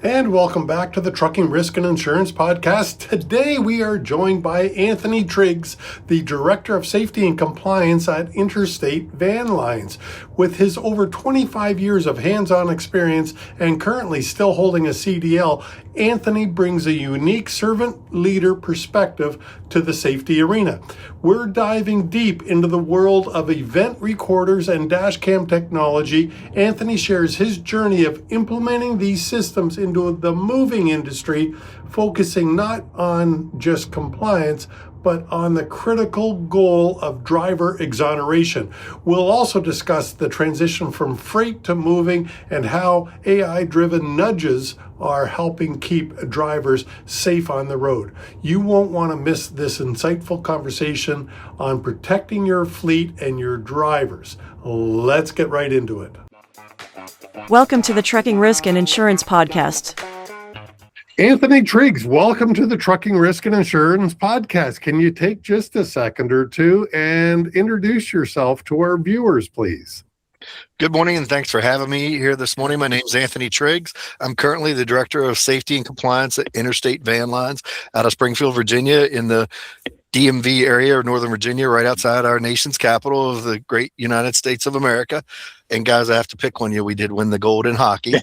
And welcome back to the Trucking Risk and Insurance Podcast. Today we are joined by Anthony Triggs, the Director of Safety and Compliance at Interstate Van Lines. With his over 25 years of hands-on experience and currently still holding a CDL, Anthony brings a unique servant leader perspective to the safety arena. We're diving deep into the world of event recorders and dash cam technology. Anthony shares his journey of implementing these systems into the moving industry, focusing not on just compliance, but on the critical goal of driver exoneration. We'll also discuss the transition from freight to moving and how AI-driven nudges are helping keep drivers safe on the road. You won't want to miss this insightful conversation on protecting your fleet and your drivers. Let's get right into it. Welcome to the Trucking Risk and Insurance Podcast. Anthony Triggs, welcome to the Trucking Risk and Insurance Podcast. Can you take just a second or two and introduce yourself to our viewers, please? Good morning, and thanks for having me here this morning. My name is Anthony Triggs. I'm currently the Director of Safety and Compliance at Interstate Van Lines out of Springfield, Virginia, in the DMV area of Northern Virginia, right outside our nation's capital of the great United States of America. And guys, I have to pick on you. We did win the gold in hockey. You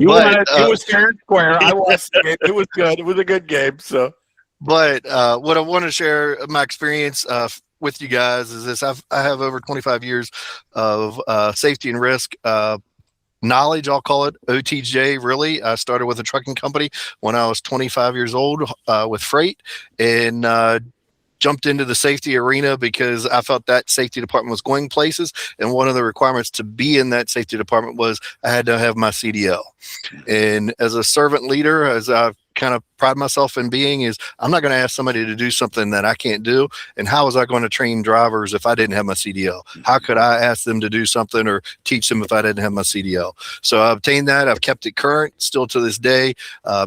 won it. It was fair and square. I watched it. It was good. It was a good game. But what I want to share my experience with you guys is this: I have over 25 years of safety and risk knowledge. I'll call it OTJ. Really, I started with a trucking company when I was 25 years old with freight, and jumped into the safety arena because I felt that safety department was going places, and one of the requirements to be in that safety department was I had to have my CDL. And as a servant leader, as I kind of pride myself in being, is I'm not going to ask somebody to do something that I can't do. And how was I going to train drivers if I didn't have my CDL? How could I ask them to do something or teach them if I didn't have my CDL? So I obtained that. I've kept it current still to this day,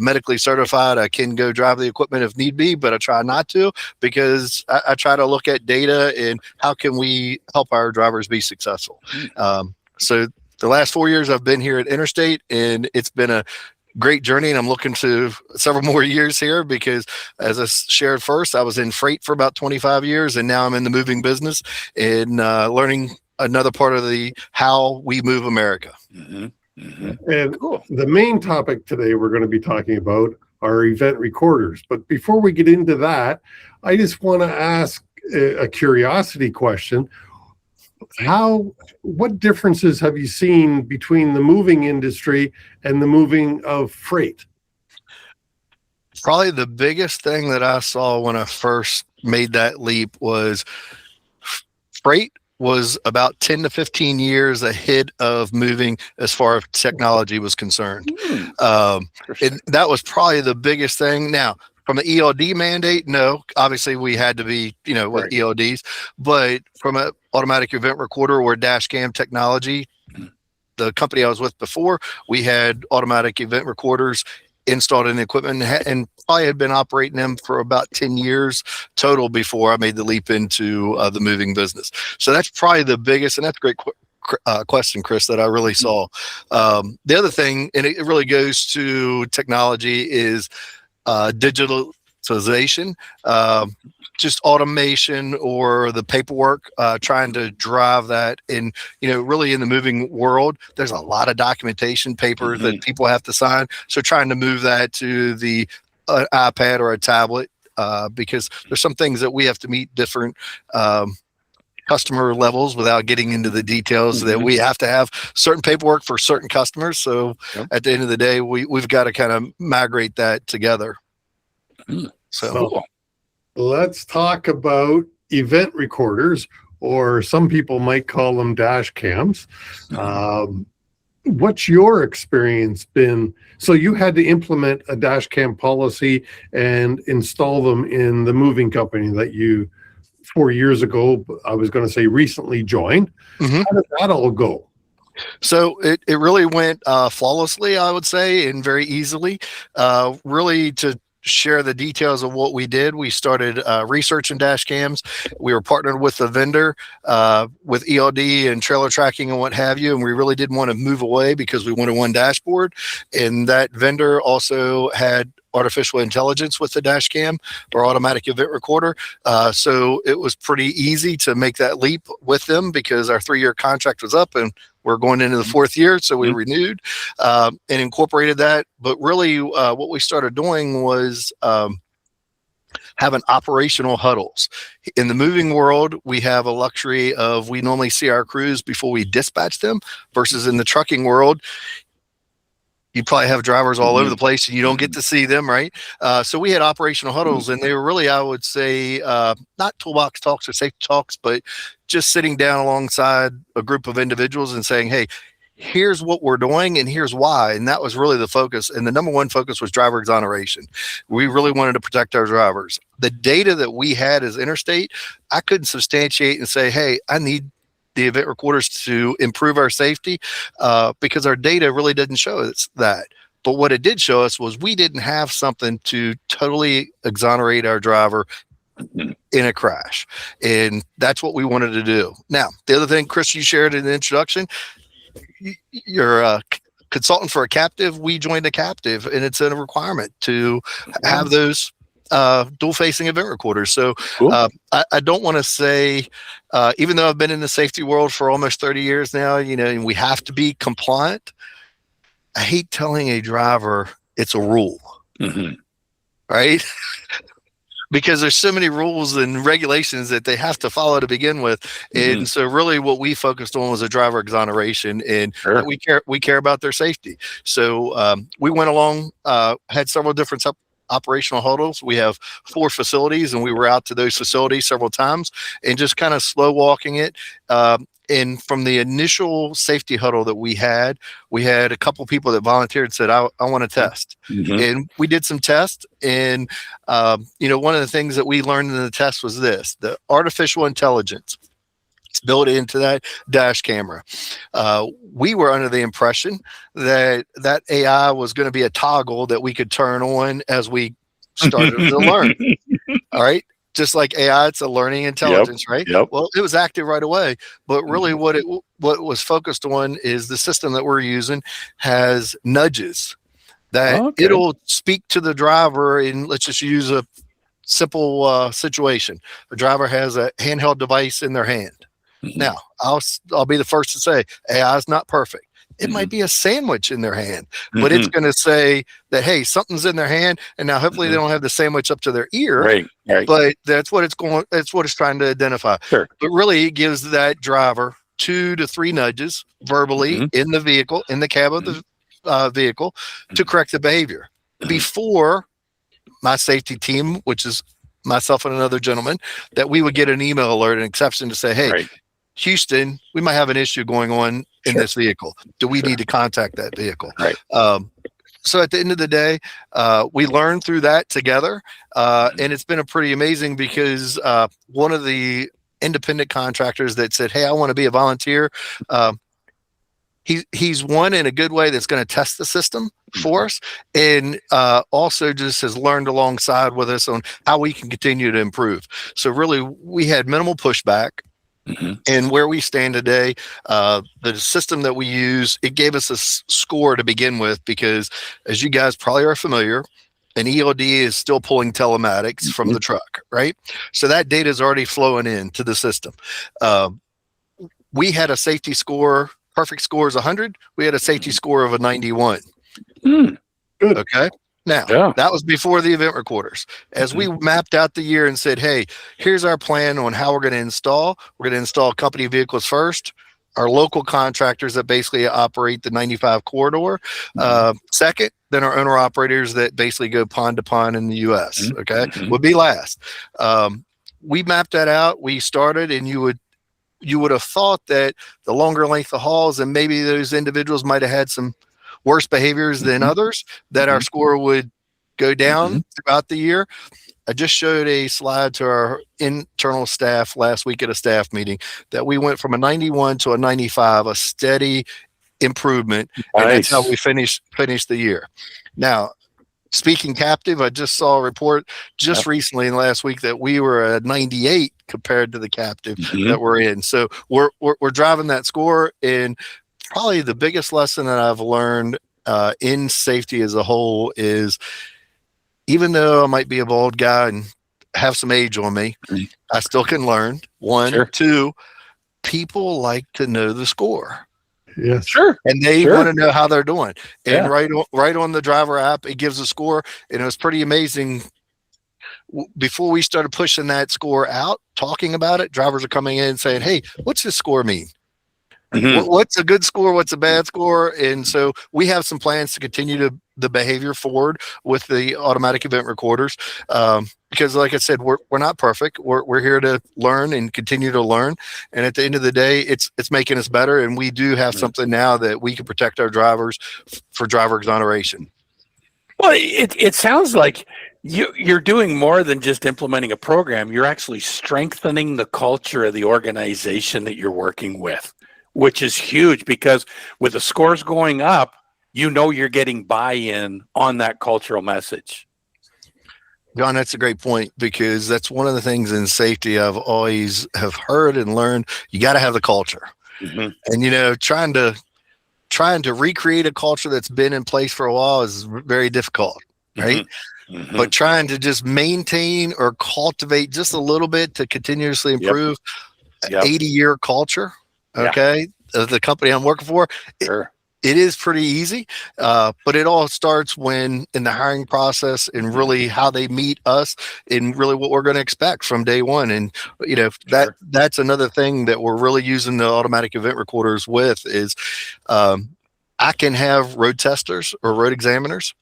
medically certified. I can go drive the equipment if need be, but I try not to, because I try to look at data and how can we help our drivers be successful. So the last 4 years I've been here at Interstate, and it's been a great journey, and I'm looking to several more years here because, as I shared first, I was in freight for about 25 years, and now I'm in the moving business and learning another part of the how we move America. And cool. The main topic today we're going to be talking about are event recorders. But before we get into that, I just want to ask a curiosity question. What differences have you seen between the moving industry and the moving of freight? Probably the biggest thing that I saw when I first made that leap was freight was about 10 to 15 years ahead of moving as far as technology was concerned. And that was probably the biggest thing. Now, from an ELD mandate, no, obviously we had to be, with right. ELDs, but from an automatic event recorder or dash cam technology, the company I was with before, we had automatic event recorders installed in the equipment and probably had been operating them for about 10 years total before I made the leap into the moving business. So that's probably the biggest, and that's a great question, Chris, that I really saw. The other thing, and it really goes to technology, is digitalization, just automation or the paperwork, trying to drive that in, really in the moving world, there's a lot of documentation paper that people have to sign. So trying to move that to the iPad or a tablet, because there's some things that we have to meet different customer levels without getting into the details, that we have to have certain paperwork for certain customers. So at the end of the day, we've got to kind of migrate that together. So let's talk about event recorders, or some people might call them dash cams. What's your experience been? So you had to implement a dash cam policy and install them in the moving company that you 4 years ago, I was going to say recently joined. How did that all go? So it really went flawlessly, I would say, and very easily. Really, to share the details of what we did, we started researching dash cams. We were partnered with the vendor with ELD and trailer tracking and what have you, and we really didn't want to move away because we wanted one dashboard. And that vendor also had artificial intelligence with the dash cam or automatic event recorder. So it was pretty easy to make that leap with them because our 3-year contract was up and we're going into the 4th year. So we renewed and incorporated that. But really what we started doing was having operational huddles. In the moving world, we have a luxury of we normally see our crews before we dispatch them versus in the trucking world, you probably have drivers all over the place and you don't get to see them, right? So we had operational huddles and they were really, I would say, not toolbox talks or safety talks, but just sitting down alongside a group of individuals and saying, hey, here's what we're doing and here's why. And that was really the focus. And the number one focus was driver exoneration. We really wanted to protect our drivers. The data that we had as Interstate, I couldn't substantiate and say, hey, I need the event recorders to improve our safety because our data really didn't show us that. But what it did show us was we didn't have something to totally exonerate our driver in a crash. And that's what we wanted to do. Now, the other thing, Chris, you shared in the introduction, you're a consultant for a captive. We joined a captive and it's a requirement to have those dual facing event recorders. So I don't want to say, even though I've been in the safety world for almost 30 years now, and we have to be compliant. I hate telling a driver it's a rule, right? Because there's so many rules and regulations that they have to follow to begin with. And so really what we focused on was a driver exoneration and we care about their safety. So we went along, had several different operational huddles. We have 4 facilities and we were out to those facilities several times and just kind of slow walking it. And from the initial safety huddle that we had a couple people that volunteered and said, I want to test. And we did some tests. And, one of the things that we learned in the test was this, the artificial intelligence built into that dash camera. We were under the impression that AI was going to be a toggle that we could turn on as we started to learn. All right. Just like AI, it's a learning intelligence, right? Well, it was active right away, but really what was focused on is the system that we're using has nudges that it'll speak to the driver. And let's just use a simple situation. A driver has a handheld device in their hand. Now, I'll be the first to say AI is not perfect. It might be a sandwich in their hand, but it's going to say that, hey, something's in their hand. And now hopefully they don't have the sandwich up to their ear, right. But that's what it's trying to identify. But really it gives that driver 2 to 3 nudges verbally in the vehicle, in the cab of the vehicle to correct the behavior before my safety team, which is myself and another gentleman, that we would get an email alert, an exception to say, hey, Houston, we might have an issue going on in this vehicle. Do we need to contact that vehicle? So at the end of the day, we learned through that together. And it's been a pretty amazing because one of the independent contractors that said, hey, I want to be a volunteer. He's one in a good way that's going to test the system for us. And also just has learned alongside with us on how we can continue to improve. So really we had minimal pushback. And where we stand today, the system that we use, it gave us a score to begin with, because as you guys probably are familiar, an ELD is still pulling telematics from the truck, right? So that data is already flowing into the system. We had a safety score, perfect score is 100. We had a safety score of a 91. Good. Okay. Now, that was before the event recorders. As we mapped out the year and said, hey, here's our plan on how we're going to install. We're going to install company vehicles first, our local contractors that basically operate the 95 corridor. Second, then our owner operators that basically go pond to pond in the U.S., would be last. We mapped that out. We started, and you would have thought that the longer length of hauls and maybe those individuals might have had some worse behaviors than others, that our score would go down throughout the year. I just showed a slide to our internal staff last week at a staff meeting that we went from a 91 to a 95, a steady improvement. And that's how we finished the year. Now, speaking captive, I just saw a report just recently in the last week that we were at 98 compared to the captive that we're in. So we're driving that score. And probably the biggest lesson that I've learned in safety as a whole is, even though I might be a bald guy and have some age on me, I still can learn. One, two, people like to know the score. Yes. Sure. And they want to know how they're doing. And right on the driver app, it gives a score. And it was pretty amazing. Before we started pushing that score out, talking about it, drivers are coming in and saying, hey, what's this score mean? What's a good score? What's a bad score? And so we have some plans to continue the behavior forward with the automatic event recorders. Because like I said, we're not perfect. We're here to learn and continue to learn. And at the end of the day, it's making us better. And we do have something now that we can protect our drivers for driver exoneration. Well, it sounds like you're doing more than just implementing a program. You're actually strengthening the culture of the organization that you're working with, which is huge, because with the scores going up, you're getting buy-in on that cultural message. John, that's a great point, because that's one of the things in safety I've always have heard and learned. You got to have the culture. And, trying to recreate a culture that's been in place for a while is very difficult, right? But trying to just maintain or cultivate just a little bit to continuously improve 80-year culture, of the company I'm working for, it is pretty easy. But it all starts when in the hiring process and really how they meet us and really what we're going to expect from day one. And, that's another thing that we're really using the automatic event recorders with is I can have road testers or road examiners.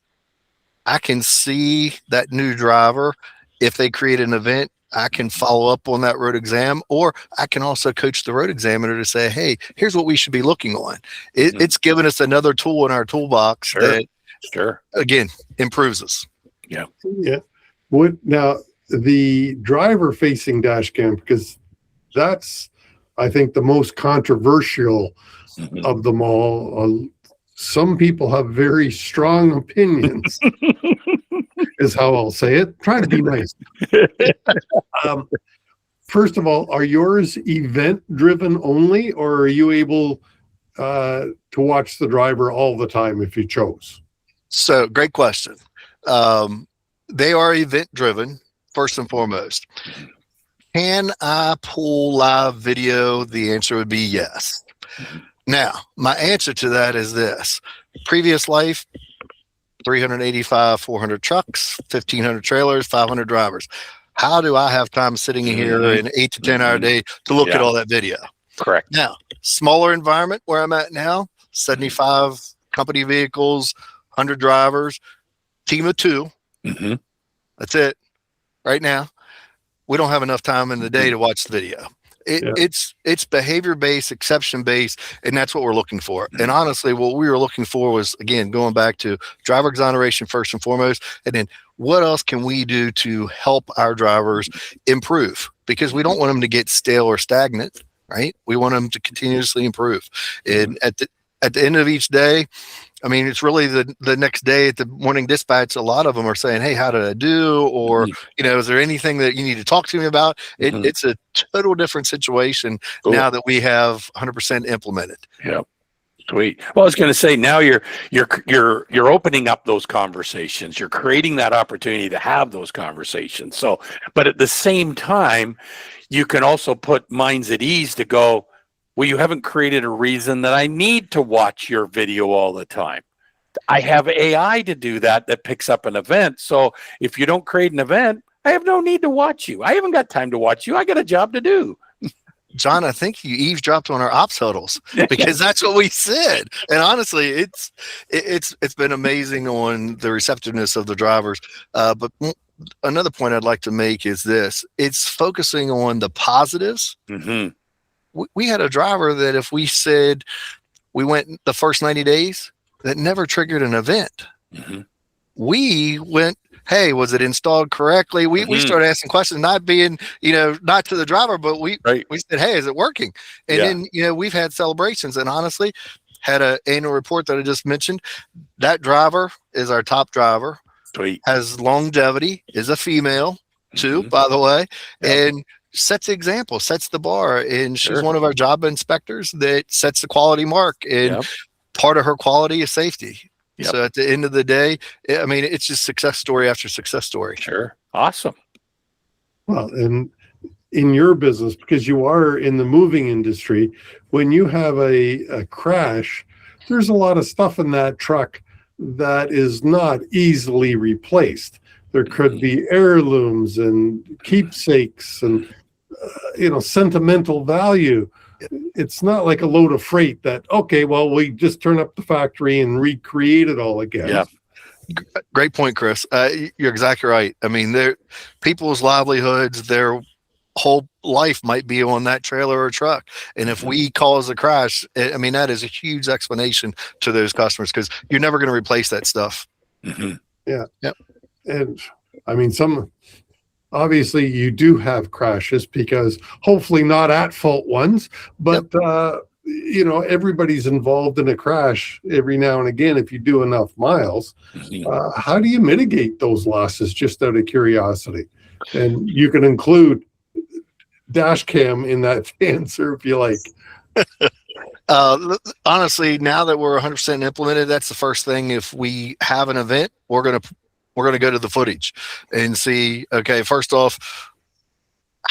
I can see that new driver. If they create an event, I can follow up on that road exam, or I can also coach the road examiner to say, hey, here's what we should be looking on. It's given us another tool in our toolbox that, again, improves us. Yeah. What now, the driver facing dash cam, because that's, I think, the most controversial of them all. Some people have very strong opinions, is how I'll say it. Trying to be nice. First of all, are yours event-driven only, or are you able to watch the driver all the time if you chose? So, great question. They are event-driven, first and foremost. Can I pull live video? The answer would be yes. Now, my answer to that is this. Previous life, 385, 400 trucks, 1,500 trailers, 500 drivers. How do I have time sitting here in 8 to 10 hour day to look at all that video? Correct. Now, smaller environment where I'm at now, 75 company vehicles, 100 drivers, team of 2. That's it. Right now, we don't have enough time in the day to watch the video. It's behavior-based, exception-based, and that's what we're looking for. And honestly, what we were looking for was, again, going back to driver exoneration first and foremost, and then what else can we do to help our drivers improve? Because we don't want them to get stale or stagnant, right? We want them to continuously improve. And at the end of each day, I mean, it's really the next day at the morning dispatch, a lot of them are saying, hey, how did I do? Or, is there anything that you need to talk to me about? It's a total different situation now that we have 100% implemented. Yeah. Sweet. Well, I was going to say, now you're opening up those conversations. You're creating that opportunity to have those conversations. So, but at the same time, you can also put minds at ease to go, well, you haven't created a reason that I need to watch your video all the time. I have AI to do that picks up an event. So if you don't create an event, I have no need to watch you. I haven't got time to watch you. I got a job to do. John, I think you eavesdropped on our ops huddles, because that's what we said. And honestly, it's been amazing on the receptiveness of the drivers. But another point I'd like to make is this: it's focusing on the positives. We had a driver that if we said we went the first 90 days, that never triggered an event. We went, hey, was it installed correctly? We started asking questions, not being, not to the driver, but we said, hey, is it working? And then, we've had celebrations, and honestly, had an annual report that I just mentioned. That driver is our top driver. Sweet. has longevity, is a female too, by the way, and sets the example, sets the bar. And she's one of our job inspectors that sets the quality mark. And part of her quality is safety. So at the end of the day, I mean, it's just success story after success story. Sure. Awesome. Well, and in your business, because you are in the moving industry, when you have a crash, there's a lot of stuff in that truck that is not easily replaced. There could be heirlooms and keepsakes and sentimental value. It's not like a load of freight that, okay, well, we just turn up the factory and recreate it all again. Yeah. Great point, Chris. You're exactly right. I mean, people's livelihoods, their whole life might be on that trailer or truck. And if we cause a crash, I mean, that is a huge explanation to those customers, because you're never going to replace that stuff. Yeah. And I mean, obviously you do have crashes, because hopefully not at fault ones, but everybody's involved in a crash every now and again if you do enough miles. How do you mitigate those losses, just out of curiosity? And you can include dash cam in that answer if you like. Honestly, now that we're 100% implemented, that's the first thing. If we have an event, we're going to go to the footage and see, okay, first off,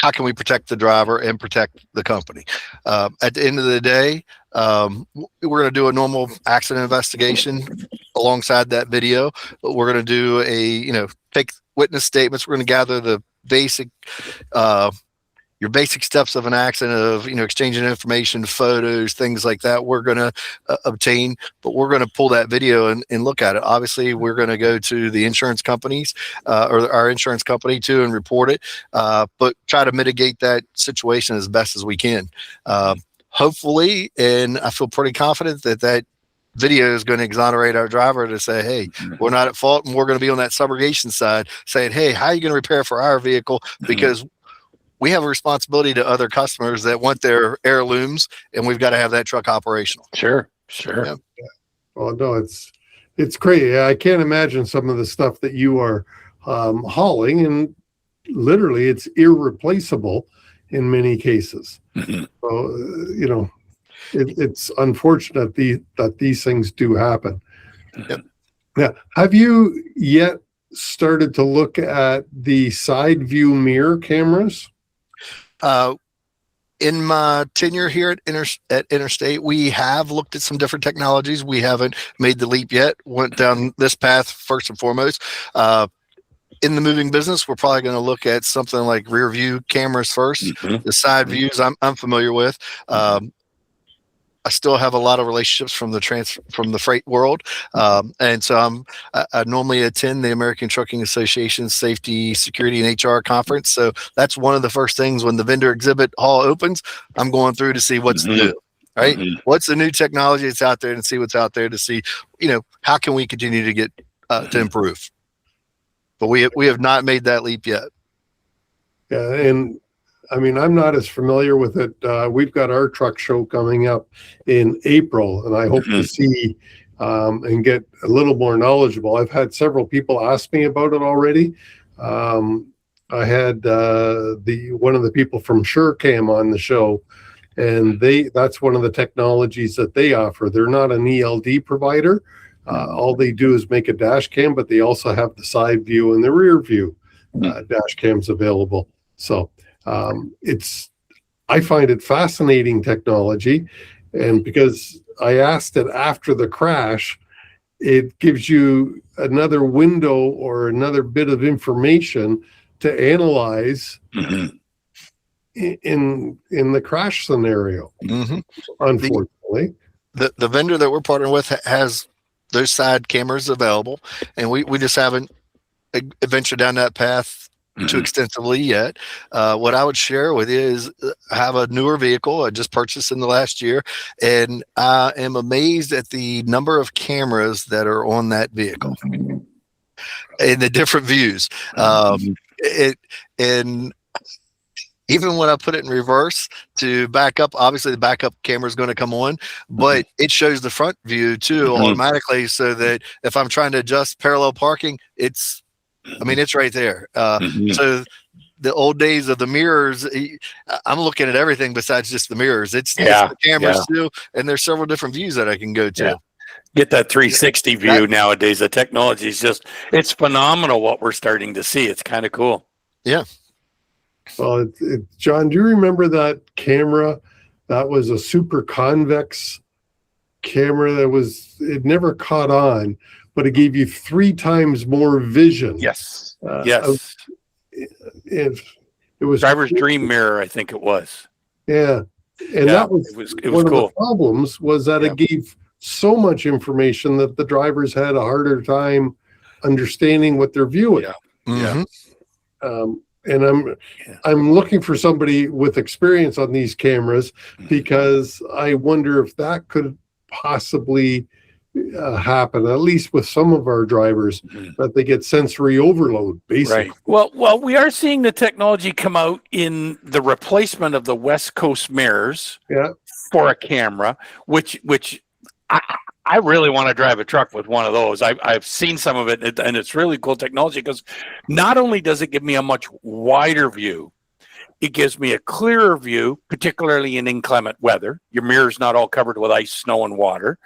how can we protect the driver and protect the company? At the end of the day, we're going to do a normal accident investigation alongside that video. We're going to do take witness statements. We're going to gather the basic, your basic steps of an accident, of exchanging information, photos, things like that. We're going to obtain, but we're going to pull that video and look at it. Obviously, we're going to go to the insurance companies or our insurance company too and report it, but try to mitigate that situation as best as we can. Hopefully, and I feel pretty confident that video is going to exonerate our driver to say, hey, we're not at fault, and we're going to be on that subrogation side saying, hey, how are you going to repair for our vehicle? Because we have a responsibility to other customers that want their heirlooms, and we've got to have that truck operational. Sure. Yeah. Well, no, it's crazy. I can't imagine some of the stuff that you are hauling, and literally it's irreplaceable in many cases. So, it's unfortunate that these things do happen. Now, have you yet started to look at the side view mirror cameras? In my tenure here at Interstate, we have looked at some different technologies. We haven't made the leap yet. Went down this path first and foremost. In the moving business, we're probably going to look at something like rear view cameras first. The side views I'm familiar with. I still have a lot of relationships from the freight world, and so I normally attend the American Trucking Association Safety, Security, and HR conference. So that's one of the first things when the vendor exhibit hall opens. I'm going through to see what's new, right? What's the new technology that's out there, and see what's out there to see, how can we continue to get to improve. But we have not made that leap yet. Yeah, and I mean, I'm not as familiar with it. We've got our truck show coming up in April, and I hope to see and get a little more knowledgeable. I've had several people ask me about it already. I had one of the people from SureCam on the show, and that's one of the technologies that they offer. They're not an ELD provider. All they do is make a dash cam, but they also have the side view and the rear view dash cams available. So I find it fascinating technology, and because I asked it after the crash, it gives you another window or another bit of information to analyze in the crash scenario. Unfortunately, the vendor that we're partnering with has those side cameras available, and we just haven't ventured down that path too extensively yet. What I would share with you is I have a newer vehicle I just purchased in the last year, and I am amazed at the number of cameras that are on that vehicle in the different views. And even when I put it in reverse to back up, obviously the backup camera is going to come on, but it shows the front view too automatically, so that if I'm trying to adjust parallel parking, it's right there. So the old days of the mirrors, I'm looking at everything besides just the mirrors. It's the cameras too, and there's several different views that I can go to. Yeah. Get that 360 view nowadays. The technology is it's phenomenal what we're starting to see. It's kind of cool. Yeah. Well, John, do you remember that camera? That was a super convex camera it never caught on, but it gave you 3 times more vision. Yes. It was driver's dream mirror, I think it was. Yeah. And that was it was one cool. of the problems was that it gave so much information that the drivers had a harder time understanding what they're viewing. And I'm looking for somebody with experience on these cameras, because I wonder if that could possibly happen, at least with some of our drivers, that they get sensory overload, basically. Right. Well, we are seeing the technology come out in the replacement of the West Coast mirrors for a camera, which I really want to drive a truck with one of those. I've seen some of it, and it's really cool technology, because not only does it give me a much wider view, it gives me a clearer view, particularly in inclement weather. Your mirror's not all covered with ice, snow, and water.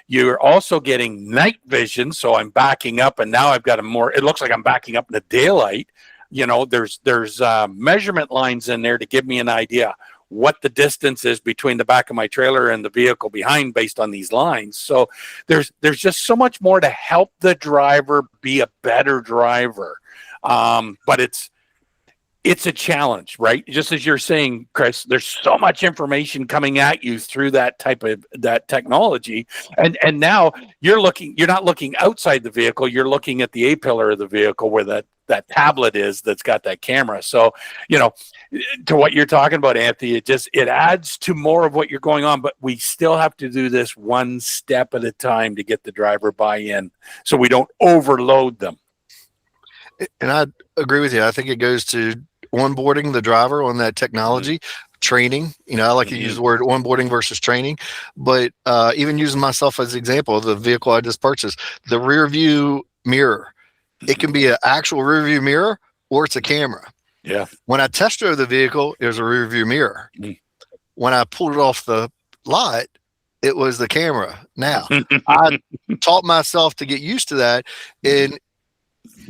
You're also getting night vision, so I'm backing up, and now I've got it looks like I'm backing up in the daylight. There's measurement lines in there to give me an idea what the distance is between the back of my trailer and the vehicle behind based on these lines. So there's just so much more to help the driver be a better driver. But it's a challenge, right? Just as you're saying, Chris, there's so much information coming at you through that technology. And now you're not looking outside the vehicle, you're looking at the A-pillar of the vehicle where that tablet is that's got that camera. So, to what you're talking about, Anthony, it adds to more of what you're going on, but we still have to do this one step at a time to get the driver buy-in so we don't overload them. And I agree with you. I think it goes to onboarding the driver on that technology, training. I like to use the word onboarding versus training, but even using myself as an example, the vehicle I just purchased, the rear view mirror, it can be an actual rear view mirror or it's a camera. Yeah. When I test drove the vehicle, it was a rear view mirror. When I pulled it off the lot, it was the camera. Now, I taught myself to get used to that, and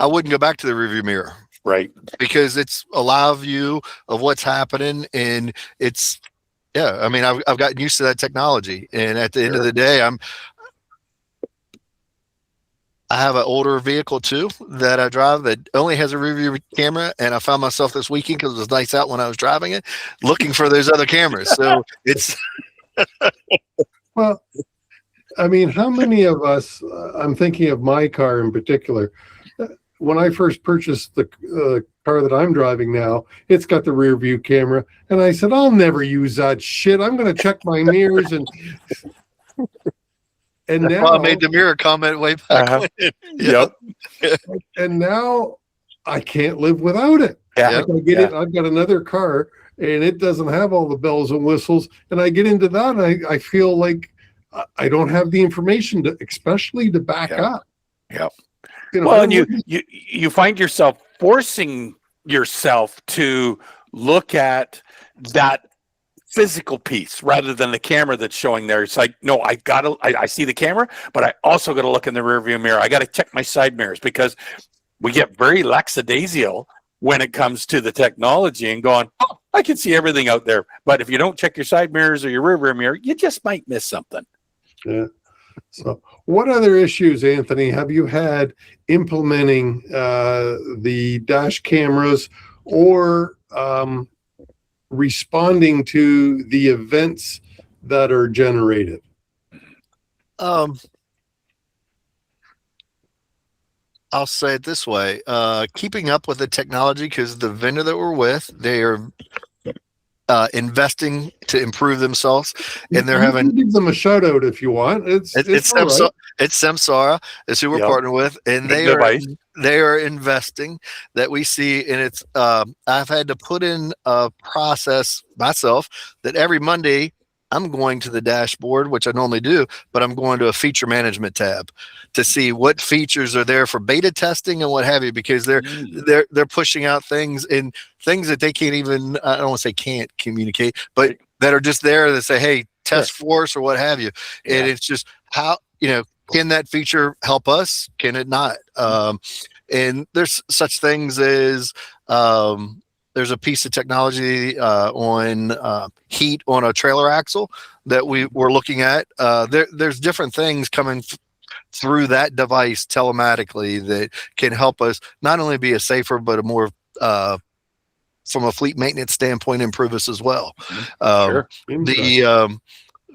I wouldn't go back to the rear view mirror. Right. Because it's a live view of what's happening, and it's, I've gotten used to that technology. And at the end of the day, I have an older vehicle too that I drive that only has a rear view camera, and I found myself this weekend, because it was nice out when I was driving it, looking for those other cameras. So it's well, how many of us, I'm thinking of my car in particular, when I first purchased the car that I'm driving now, it's got the rear view camera, and I said, I'll never use that shit. I'm going to check my mirrors and now I made the mirror comment way back when. Yep. And now I can't live without it. Yeah. I've got another car, and it doesn't have all the bells and whistles, and I get into that, and I feel like I don't have the information especially to back up. Yep. And you find yourself forcing yourself to look at that physical piece rather than the camera that's showing there. It's like, no, I see the camera, but I also got to look in the rearview mirror. I got to check my side mirrors, because we get very lackadaisical when it comes to the technology and going, oh, I can see everything out there. But if you don't check your side mirrors or your rearview mirror, you just might miss something. Yeah. So what other issues, Anthony, have you had implementing the dash cameras or responding to the events that are generated? I'll say it this way, keeping up with the technology, because the vendor that we're with, they are investing to improve themselves, and they're having, give them a shout out if you want. It's right. It's Samsara is who we're Yep. partnering with, and Big device. they are investing that we see, and it's I've had to put in a process myself that every Monday I'm going to the dashboard, which I normally do, but I'm going to a feature management tab to see what features are there for beta testing and what have you, because they're pushing out things that they can't even, I don't want to say can't communicate, but that are just there that say, hey, test for us or what have you. And it's just how, can that feature help us? Can it not? And there's such things as there's a piece of technology on heat on a trailer axle that we're looking at. There's different things coming through that device telematically that can help us not only be a safer, but a more from a fleet maintenance standpoint, improve us as well. Sure.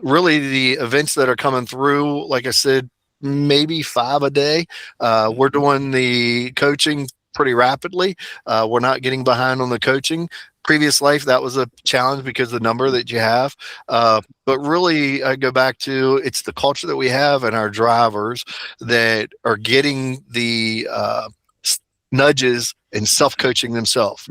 Really the events that are coming through, like I said, maybe 5 a day. We're doing the coaching pretty rapidly. We're not getting behind on the coaching. Previous life, that was a challenge because of the number that you have. But really, I go back to it's the culture that we have and our drivers that are getting the nudges and self-coaching themselves.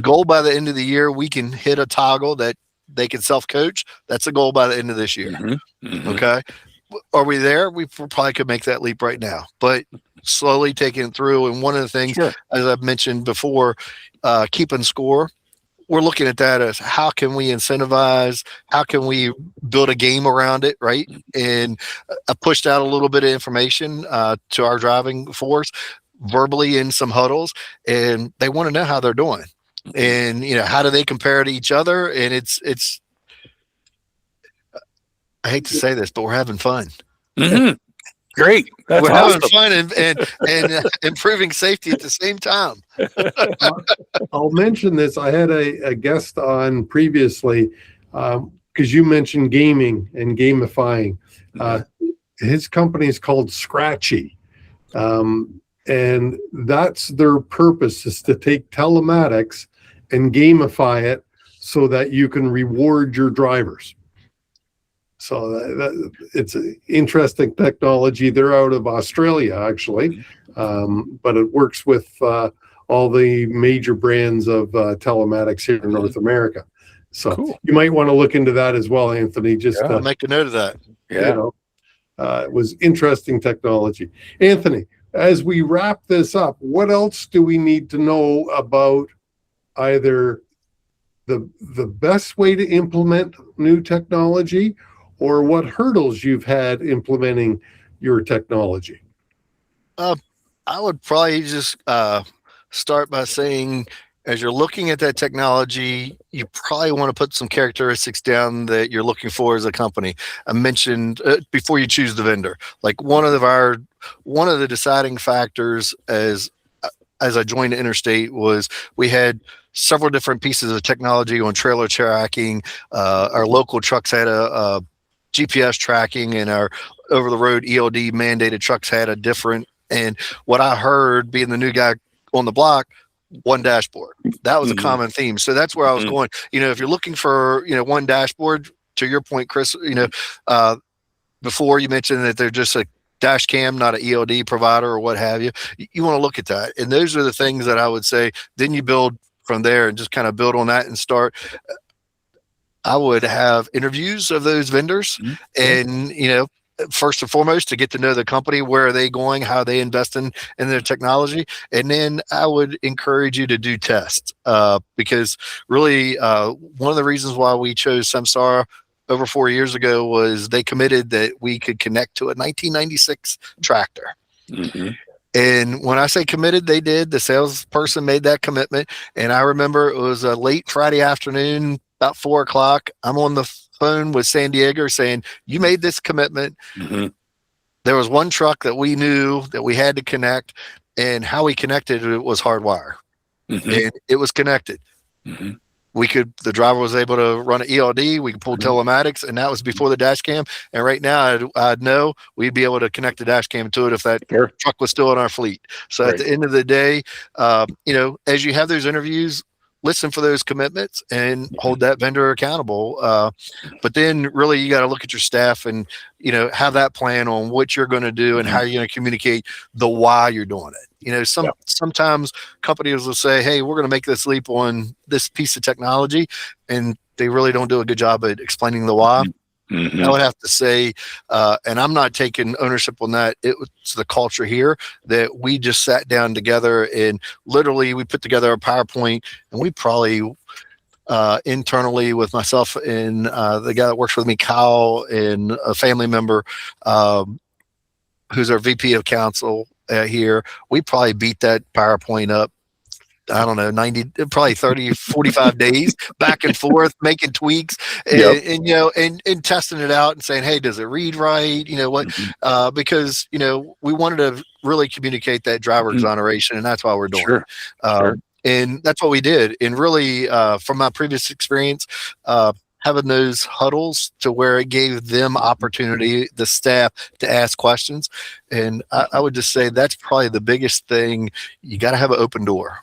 Goal by the end of the year, we can hit a toggle that they can self-coach. That's a goal by the end of this year. Okay. Are we there? We probably could make that leap right now, but slowly taking it through. And one of the things, as I've mentioned before, keeping score, we're looking at that as how can we incentivize, how can we build a game around it, right? And I pushed out a little bit of information to our driving force verbally in some huddles, and they want to know how they're doing. And how do they compare to each other? And it's I hate to say this, but we're having fun. Great. That's we're awesome. having fun and improving safety at the same time. I'll mention this. I had a guest on previously because you mentioned gaming and gamifying. His company is called Scratchy. And that's their purpose, is to take telematics and gamify it so that you can reward your drivers. So it's an interesting technology. They're out of Australia, actually, but it works with all the major brands of telematics here in North America. So you might want to look into that as well, Anthony. Just I'll make a note of that. It was interesting technology. Anthony, as we wrap this up, what else do we need to know about either the best way to implement new technology or what hurdles you've had implementing your technology? I would probably just start by saying, as you're looking at that technology, you probably want to put some characteristics down that you're looking for as a company. I mentioned before you choose the vendor, like one of the deciding factors as I joined Interstate was we had several different pieces of technology on trailer tracking. Our local trucks had a GPS tracking, and our over the road ELD mandated trucks had a different. And what I heard, being the new guy on the block, one dashboard. That was a common theme. So that's where I was going. If you're looking for, one dashboard, to your point, Chris, before you mentioned that they're just a dash cam, not an ELD provider or what have you, you want to look at that. And those are the things that I would say, then you build from there and just kind of build on that and start. I would have interviews of those vendors and, first and foremost, to get to know the company, where are they going, how are they investing in their technology. And then I would encourage you to do tests because really one of the reasons why we chose Samsara over 4 years ago was they committed that we could connect to a 1996 tractor. And when I say committed, they did. The salesperson made that commitment. And I remember it was a late Friday afternoon, about 4 o'clock. I'm on the phone with San Diego saying, you made this commitment. There was one truck that we knew that we had to connect, and how we connected it was hardwire. And it was connected. The driver was able to run an ELD, we could pull telematics, and that was before the dash cam. And right now I'd know we'd be able to connect the dash cam to it if that truck was still in our fleet. So at the end of the day, as you have those interviews, listen for those commitments and hold that vendor accountable. But then really you got to look at your staff and, have that plan on what you're going to do and how you're going to communicate the why you're doing it. Sometimes companies will say, hey, we're going to make this leap on this piece of technology, and they really don't do a good job at explaining the why. I would have to say, and I'm not taking ownership on that. It's the culture here that we just sat down together and literally we put together a PowerPoint, and we probably internally with myself and the guy that works with me, Kyle, and a family member who's our VP of counsel here, we probably beat that PowerPoint up. I don't know, 30, 45 days back and forth, making tweaks and testing it out and saying, hey, does it read right? Because, we wanted to really communicate that driver exoneration, and that's why we're doing it. And that's what we did. And really, from my previous experience, having those huddles to where it gave them opportunity, the staff, to ask questions. And I would just say that's probably the biggest thing. You got to have an open door.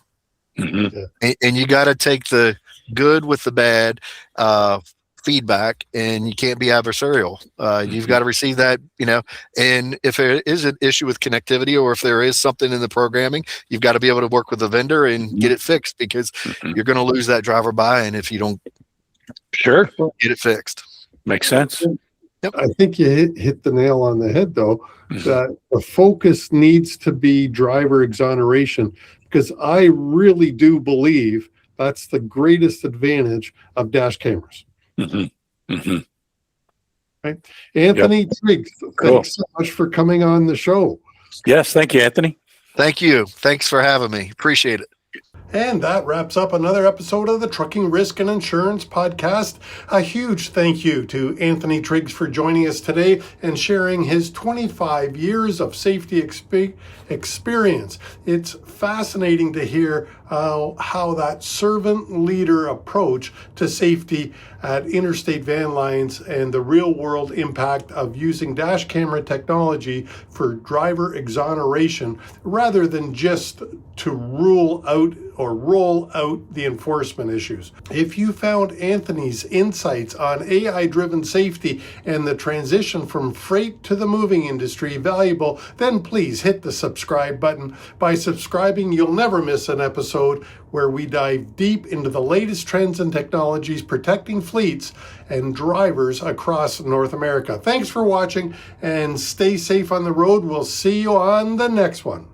And you got to take the good with the bad feedback, and you can't be adversarial. You've got to receive that, and if there is an issue with connectivity or if there is something in the programming, you've got to be able to work with the vendor and get it fixed, because you're going to lose that driver buy-in if you don't get it fixed. Makes sense. Yep. I think you hit the nail on the head, though, that the focus needs to be driver exoneration, because I really do believe that's the greatest advantage of dash cameras. Right? Anthony Triggs, thanks so much for coming on the show. Yes, thank you, Anthony. Thank you. Thanks for having me. Appreciate it. And that wraps up another episode of the Trucking Risk and Insurance Podcast. A huge thank you to Anthony Triggs for joining us today and sharing his 25 years of safety experience. It's fascinating to hear how that servant leader approach to safety at Interstate Van Lines and the real world impact of using dash camera technology for driver exoneration rather than just to rule out or roll out the enforcement issues. If you found Anthony's insights on AI-driven safety and the transition from freight to the moving industry valuable, then please hit the subscribe button. By subscribing, you'll never miss an episode where we dive deep into the latest trends and technologies protecting fleets and drivers across North America. Thanks for watching, and stay safe on the road. We'll see you on the next one.